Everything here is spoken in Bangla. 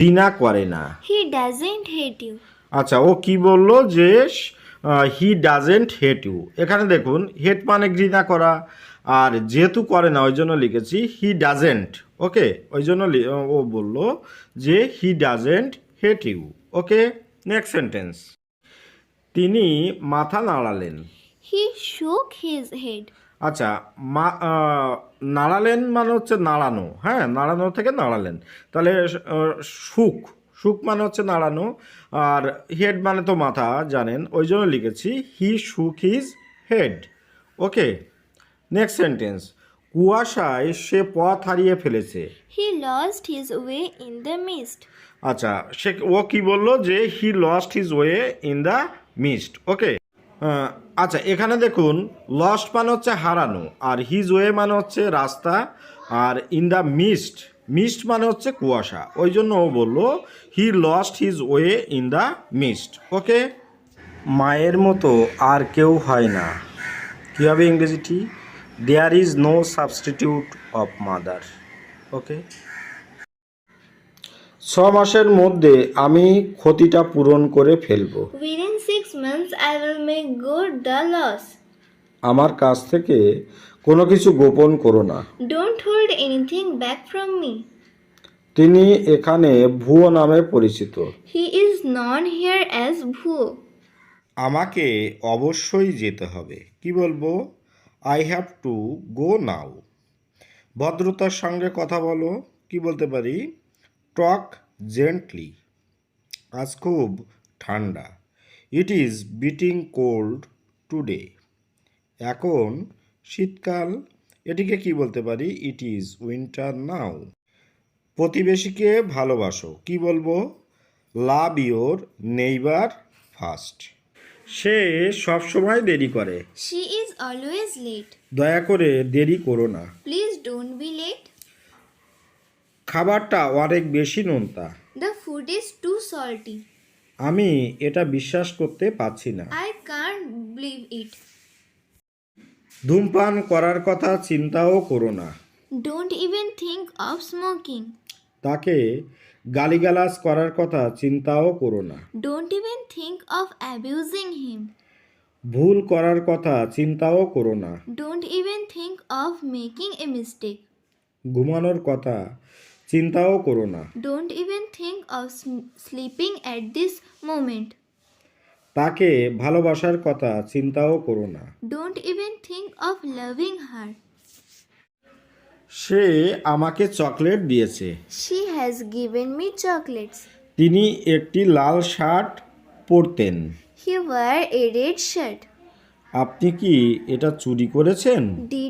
ঘৃণা করে না। He doesn't hate you. আচ্ছা, ও কি বললো যে হি ডাজেন্ট হেট ইউ। এখানে দেখুন হেট মানে ঘৃণা করা, আর যেহেতু করে না ওই জন্য লিখেছি হি ডাজেন্ট। ওকে, ওই জন্য ও বলল যে he doesn't hate you. Okay, next sentence. তিনি মাথা নাড়ালেন। He shook his head. আচ্ছা, নাড়ালেন মানে হচ্ছে নাড়ানো, হ্যাঁ, নাড়ানো থেকে নাড়ালেন। তাহলে সুখ, সুখ মানে হচ্ছে নাড়ানো, আর হেড মানে তো মাথা জানেন, ওই জন্য লিখেছি হি শুক হিজ হেড। ওকে, নেক্সট সেন্টেন্স। কুয়াশায় সে পথ হারিয়ে ফেলেছে। He lost his way in the mist. আচ্ছা, ও কি বললো যে he lost his way in the mist. Okay, আচ্ছা, এখানে দেখুন লস্ট মানে হচ্ছে হারানো, আর হিজ ওয়ে মানে হচ্ছে রাস্তা, আর ইন দ্য মিস্ট, মিস্ট মানে হচ্ছে কুয়াশা, ওই জন্য ও বললো he lost his way in the mist. Okay, মায়ের মতো আর কেউ হয় না। কী হবে ইংরেজিটি? There is no substitute of mother. Okay, 6 মাসের মধ্যে আমি ক্ষতিটা পূরণ করে ফেলব। Within 6 months, I will make good the loss. আমার কাছ থেকে কোনো কিছু গোপন করো না। Don't hold anything back from me. তিনি এখানে ভুয়ো নামে পরিচিত। He is known here as Bhuo. আমাকে অবশ্যই যেতে হবে। কি বলবো? I have to go now. ভদ্রতার সঙ্গে কথা বলো। কি বলতে পারি? Talk gently. আজ খুব ঠান্ডা। It is biting cold today. এখন শীতকাল। এটিকে কি বলতে পারি? It is winter now. প্রতিবেশীকে ভালোবাসো। কি বলবো? Love your neighbour first. সে সবসময় দেরি করে। She is always late. দয়া করে দেরি করো না। Please don't be late. খাবারটা অনেক বেশি নোনতা। The food is too salty. আমি এটা বিশ্বাস করতে পারছি না। I can't believe it. ধূমপান করার কথা চিন্তাও করো না। Don't even think of smoking. তাকে গালিগালাজ করার কথা চিন্তাও করো না। Don't even think of abusing him. ভুল করার কথা চিন্তাও করো না। Don't even think of making a mistake. ঘুমানোর কথা চিন্তাও করো না। Don't even think of sleeping at this moment. তাকে ভালোবাসার কথা চিন্তাও করো না। Don't even think of loving her. সে আমাকে চকলেট দিয়েছে। She has given me chocolates. তিনি একটি লাল shirt পরতেন। He wore a red shirt. আপনি কি এটা চুরি করেছেন? Did